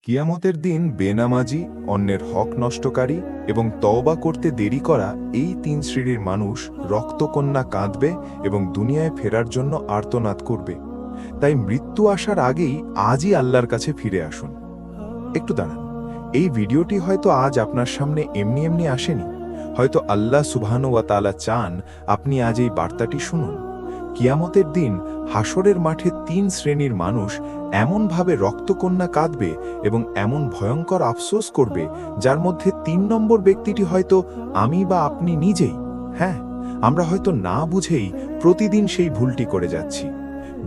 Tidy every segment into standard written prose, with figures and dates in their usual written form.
কিয়ামতের দিন বেনামাজি, অন্যের হক নষ্টকারী এবং তওবা করতে দেরি করা এই তিন শ্রেণীর মানুষ রক্তকন্যা কাঁদবে এবং দুনিয়ায় ফেরার জন্য আর্তনাদ করবে। তাই মৃত্যু আসার আগেই আজই আল্লাহর কাছে ফিরে আসুন। একটু দাঁড়ান, এই ভিডিওটি হয়তো আজ আপনার সামনে এমনি এমনি আসেনি। হয়তো আল্লাহ সুবহানাহু ওয়া তাআলা চান আপনি আজ এই বার্তাটি শুনুন। কিয়ামতের দিন হাসরের মাঠে তিন শ্রেণীর মানুষ এমনভাবে রক্তকন্যা কাঁদবে এবং এমন ভয়ঙ্কর আফসোস করবে, যার মধ্যে ৩ নম্বর ব্যক্তিটি হয়তো আমি বা আপনি নিজেই। হ্যাঁ, আমরা হয়তো না বুঝেই প্রতিদিন সেই ভুলটি করে যাচ্ছি।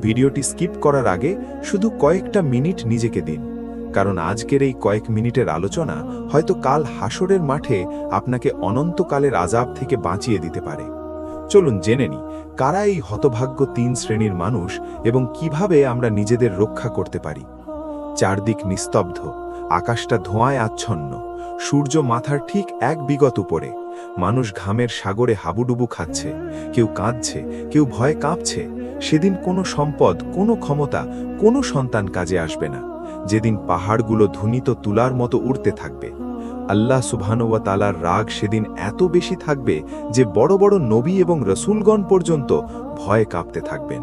ভিডিওটি স্কিপ করার আগে শুধু কয়েকটা মিনিট নিজেকে দিন, কারণ আজকের এই কয়েক মিনিটের আলোচনা হয়তো কাল হাসরের মাঠে আপনাকে অনন্তকালের আযাব থেকে বাঁচিয়ে দিতে পারে। চলুন জেনে নিই কারা এই হতভাগ্য ৩ শ্রেণীর মানুষ এবং কিভাবে আমরা নিজেদের রক্ষা করতে পারি। চারদিক নিস্তব্ধ, আকাশটা ধোঁয়ায় আচ্ছন্ন, সূর্য মাথার ঠিক ১ বিঘত উপরে। মানুষ ঘামের সাগরে হাবুডুবু খাচ্ছে, কেউ কাঁদছে, কেউ ভয়ে কাঁপছে। সেদিন কোনো সম্পদ, কোনো ক্ষমতা, কোনো সন্তান কাজে আসবে না। যেদিন পাহাড়গুলো ধুনিত তুলার মতো উড়তে থাকবে। আল্লাহ সুবহানাহু ওয়া তাআলার রাগ সেদিন এত বেশি থাকবে যে বড় বড় নবী এবং রসূলগণ পর্যন্ত ভয়ে কাঁপতে থাকবেন।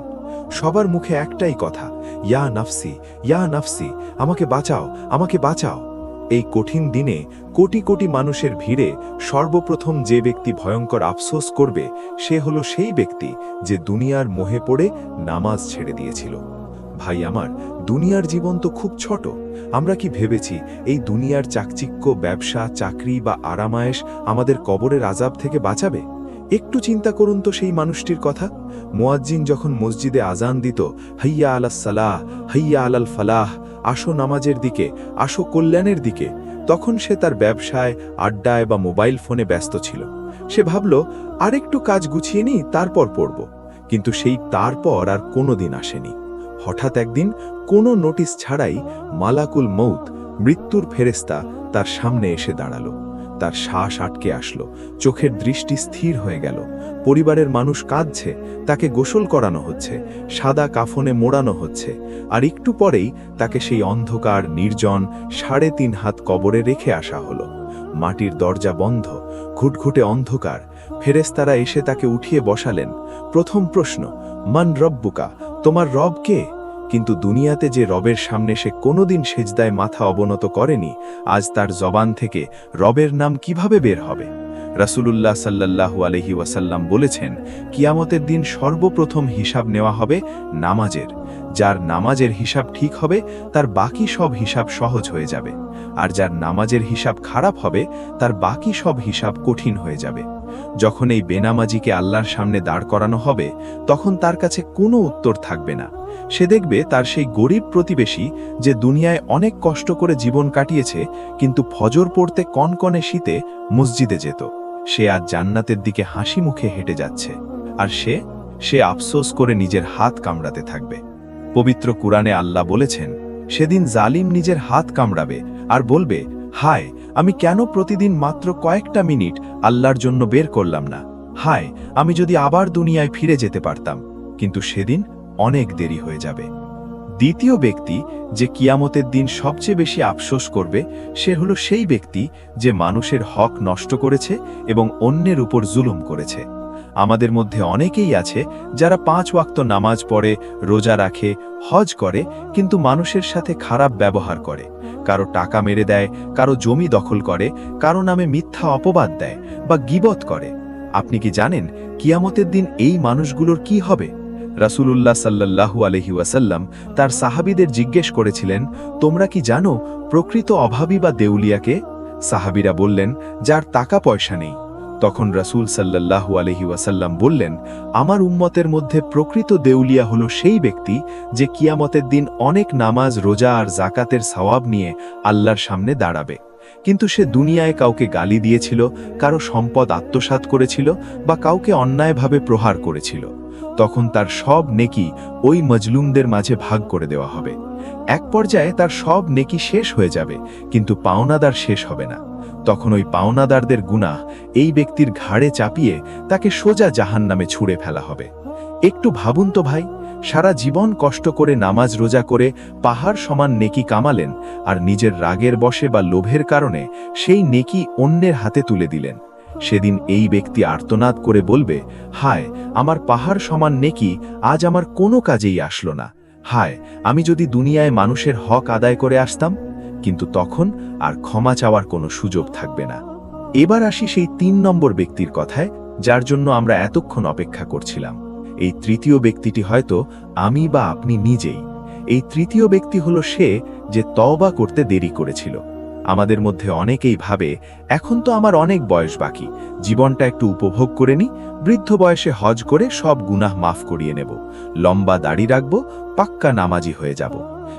সবার মুখে একটাই কথা, ইয়া নাফসি, ইয়া নাফসি, আমাকে বাঁচাও, আমাকে বাঁচাও। এই কঠিন দিনে কোটি কোটি মানুষের ভিড়ে সর্বপ্রথম যে ব্যক্তি ভয়ঙ্কর আফসোস করবে, সে হলো সেই ব্যক্তি যে দুনিয়ার মোহে পড়ে নামাজ ছেড়ে দিয়েছিল। ভাই আমার, দুনিয়ার জীবন তো খুব ছোট। আমরা কি ভেবেছি এই দুনিয়ার চাকচিক্য, ব্যবসা, চাকরি বা আরামায়েশ আমাদের কবরের আযাব থেকে বাঁচাবে? একটু চিন্তা করুন তো সেই মানুষটির কথা। মুয়াজ্জিন যখন মসজিদে আজান দিত, হাইয়া আলাস সালাহ, হাইয়া আলাল ফালাহ, আসো নামাজের দিকে, আসো কল্যাণের দিকে, তখন সে তার ব্যবসায়, আড্ডায় বা মোবাইল ফোনে ব্যস্ত ছিল। সে ভাবল আরেকটু কাজ গুছিয়ে নিই, তারপর পড়ব। কিন্তু সেই তারপর আর কোনোদিন আসেনি। হঠাৎ একদিন কোনো নোটিশ ছাড়াই মালাকুল মউত, মৃত্যুর ফেরেশতা তার সামনে এসে দাঁড়ালো। তার শ্বাস আটকে আসলো, চোখের দৃষ্টি স্থির হয়ে গেল। পরিবারের মানুষ কাঁদছে, তাকে গোসল করানো হচ্ছে, সাদা কাফনে মোড়ানো হচ্ছে। আর একটু পরেই তাকে সেই অন্ধকার, নির্জন ৩.৫ হাত কবরে রেখে আসা হলো। মাটির দরজা বন্ধ, ঘুটঘুটে অন্ধকার। ফেরেশতারা এসে তাকে উঠিয়ে বসালেন। প্রথম প্রশ্ন, মান রব্বুকা, তোমার রব কে? কিন্তু দুনিয়াতে যে রবের সামনে সে কোনোদিন সেজদায় মাথা অবনত করেনি, আজ তার জবান থেকে রবের নাম কিভাবে বের হবে? রাসূলুল্লাহ সাল্লাল্লাহু আলাইহি ওয়াসাল্লাম বলেছেন, কিয়ামতের দিন সর্বপ্রথম হিসাব নেওয়া হবে নামাজের। যার নামাজের হিসাব ঠিক হবে, তার বাকি সব হিসাব সহজ হয়ে যাবে। আর যার নামাজের হিসাব খারাপ হবে, তার বাকি সব হিসাব কঠিন হয়ে যাবে। যখন এই বেনামাজিকে আল্লাহর সামনে দাঁড় করানো হবে, তখন তার কাছে কোনো উত্তর থাকবে না। সে দেখবে তার সেই গরিব প্রতিবেশী, যে দুনিয়ায় অনেক কষ্ট করে জীবন কাটিয়েছে, কিন্তু ফজর পড়তে কনকনে শীতে মসজিদে যেত, সে আজ জান্নাতের দিকে হাসি মুখে হেঁটে যাচ্ছে। আর সে আফসোস করে নিজের হাত কামড়াতে থাকবে। পবিত্র কুরআনে আল্লাহ বলেছেন, সেদিন জালিম নিজের হাত কামড়াবে আর বলবে, হায়, আমি কেন প্রতিদিন মাত্র কয়েকটা মিনিট আল্লাহর জন্য বের করলাম না? হায়, আমি যদি আবার দুনিয়ায় ফিরে যেতে পারতাম। কিন্তু সেদিন অনেক দেরি হয়ে যাবে। দ্বিতীয় ব্যক্তি যে কিয়ামতের দিন সবচেয়ে বেশি আফসোস করবে, সে হলো সেই ব্যক্তি যে মানুষের হক নষ্ট করেছে এবং অন্যের উপর জুলুম করেছে। আমাদের মধ্যে অনেকেই আছে যারা 5 ওয়াক্ত নামাজ পড়ে, রোজা রাখে, হজ করে, কিন্তু মানুষের সাথে খারাপ ব্যবহার করে। কারো টাকা মেরে দেয়, কারো জমি দখল করে, কারো নামে মিথ্যা অপবাদ দেয় বা গীবত করে। আপনি কি জানেন কিয়ামতের দিন এই মানুষগুলোর কি হবে? রাসূলুল্লাহ সাল্লাল্লাহু আলাইহি ওয়াসাল্লাম তার সাহাবীদের জিজ্ঞেস করেছিলেন, তোমরা কি জানো প্রকৃত অভাবী বা দেউলিয়াকে? সাহাবীরা বললেন, যার টাকা পয়সা নেই। তখন রাসূল সাল্লাল্লাহু আলাইহি ওয়াসাল্লাম বললেন, আমার উম্মতের মধ্যে প্রকৃত দেউলিয়া হলো সেই ব্যক্তি যে কিয়ামতের দিন অনেক নামাজ, রোজা আর যাকাতের সওয়াব নিয়ে আল্লাহর সামনে দাঁড়াবে। কিন্তু সে দুনিয়ায় কাউকে গালি দিয়েছিল, কারো সম্পদ আত্মসাৎ করেছিল বা কাউকে অন্যায়ভাবে প্রহার করেছিল। তখন তার সব নেকি ওই মজলুমদের মাঝে ভাগ করে দেওয়া হবে। এক পর্যায়ে তার সব নেকি শেষ হয়ে যাবে, কিন্তু পাওনাদার শেষ হবে না। তখন ওই পাওনাদারদের গুনাহ এই ব্যক্তির ঘাড়ে চাপিয়ে তাকে সোজা জাহান্নামে ছুঁড়ে ফেলা হবে। একটু ভাবুন তো ভাই, সারা জীবন কষ্ট করে নামাজ রোজা করে পাহাড় সমান নেকি কামালেন, আর নিজের রাগের বশে বা লোভের কারণে সেই নেকি অন্যের হাতে তুলে দিলেন। সেদিন এই ব্যক্তি আর্তনাদ করে বলবে, হায়, আমার পাহাড় সমান নেকি আজ আমার কোনো কাজেই আসলো না। হায়, আমি যদি দুনিয়ায় মানুষের হক আদায় করে আসতাম। কিন্তু তখন আর ক্ষমা চাওয়ার কোনো সুযোগ থাকবে না। এবার আসি সেই ৩ নম্বর ব্যক্তির কথায়, যার জন্য আমরা এতক্ষণ অপেক্ষা করছিলাম। এই তৃতীয় ব্যক্তিটি হয়তো আমি বা আপনি নিজেই। এই তৃতীয় ব্যক্তি হলো সে যে তওবা করতে দেরি করেছিল। আমাদের মধ্যে অনেকেই ভাবে, এখন তো আমার অনেক বয়স বাকি, জীবনটা একটু উপভোগ করে নি, বৃদ্ধ বয়সে হজ করে সব গুনাহ মাফ করিয়ে নেব, লম্বা দাড়ি রাখব, পাক্কা নামাজি হয়ে যাব।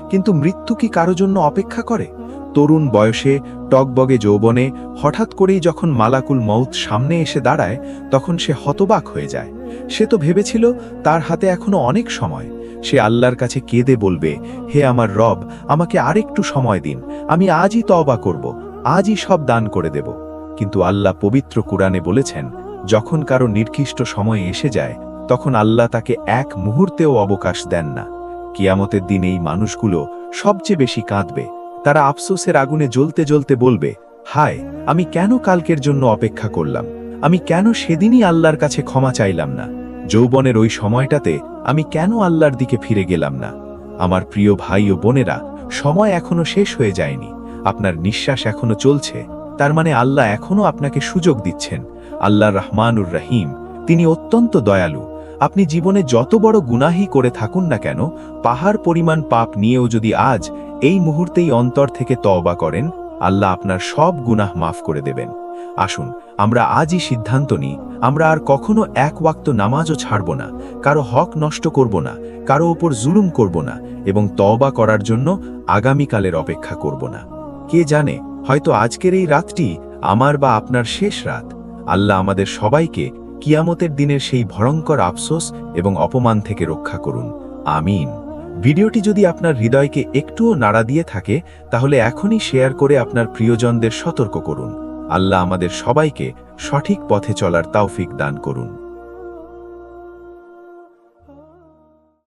কিন্তু মৃত্যু কি কারো জন্য অপেক্ষা করে? তরুণ বয়সে টকবগে যৌবনে হঠাৎ করেই যখন মালাকুল মউত সামনে এসে দাঁড়ায়, তখন সে হতবাক হয়ে যায়। সে তো ভেবেছিল তার হাতে এখনো অনেক সময়। সে আল্লাহর কাছে কেঁদে বলবে, হে আমার রব, আমাকে আরেকটু সময় দিন, আমি আজই তওবা করব, আজই সব দান করে দেব। কিন্তু আল্লাহ পবিত্র কুরআনে বলেছেন, যখন কারো নির্দিষ্ট সময় এসে যায়, তখন আল্লাহ তাকে এক মুহূর্তেও অবকাশ দেন না। কিয়ামতের দিন এই মানুষগুলো সবচেয়ে বেশি কাঁদবে। তারা আফসোসের আগুনে জ্বলতে জ্বলতে বলবে, হায়, আমি কেন কালকের জন্য অপেক্ষা করলাম? আমি কেন সেদিনই আল্লাহর কাছে ক্ষমা চাইলাম না? যৌবনের ওই সময়টাতে আমি কেন আল্লাহর দিকে ফিরে গেলাম না? আমার প্রিয় ভাই ও বোনেরা, সময় এখনো শেষ হয়ে যায়নি। আপনার নিঃশ্বাস এখনো চলছে, তার মানে আল্লাহ এখনো আপনাকে সুযোগ দিচ্ছেন। আল্লাহ রহমানুর রহিম, তিনি অত্যন্ত দয়ালু। আপনি জীবনে যত বড় গুনাহি করে থাকুন না কেন, পাহাড় পরিমাণ পাপ নিয়েও যদি আজ এই মুহূর্তেই অন্তর থেকে তওবা করেন, আল্লাহ আপনার সব গুনাহ মাফ করে দেবেন। আসুন আমরা আজই সিদ্ধান্ত নিই, আমরা আর কখনো এক ওয়াক্ত নামাজও ছাড়ব না, কারো হক নষ্ট করব না, কারো ওপর জুলুম করব না, এবং তওবা করার জন্য আগামীকালের অপেক্ষা করব না। কে জানে, হয়তো আজকের এই রাতটি আমার বা আপনার শেষ রাত। আল্লাহ আমাদের সবাইকে কিয়ামতের দিনের সেই ভয়ঙ্কর আফসোস এবং অপমান থেকে রক্ষা করুন। আমিন। ভিডিওটি যদি আপনার হৃদয়কে একটুও নাড়া দিয়ে থাকে, তাহলে এখনই শেয়ার করে আপনার প্রিয়জনদের সতর্ক করুন। আল্লাহ আমাদের সবাইকে সঠিক পথে চলার তৌফিক দান করুন।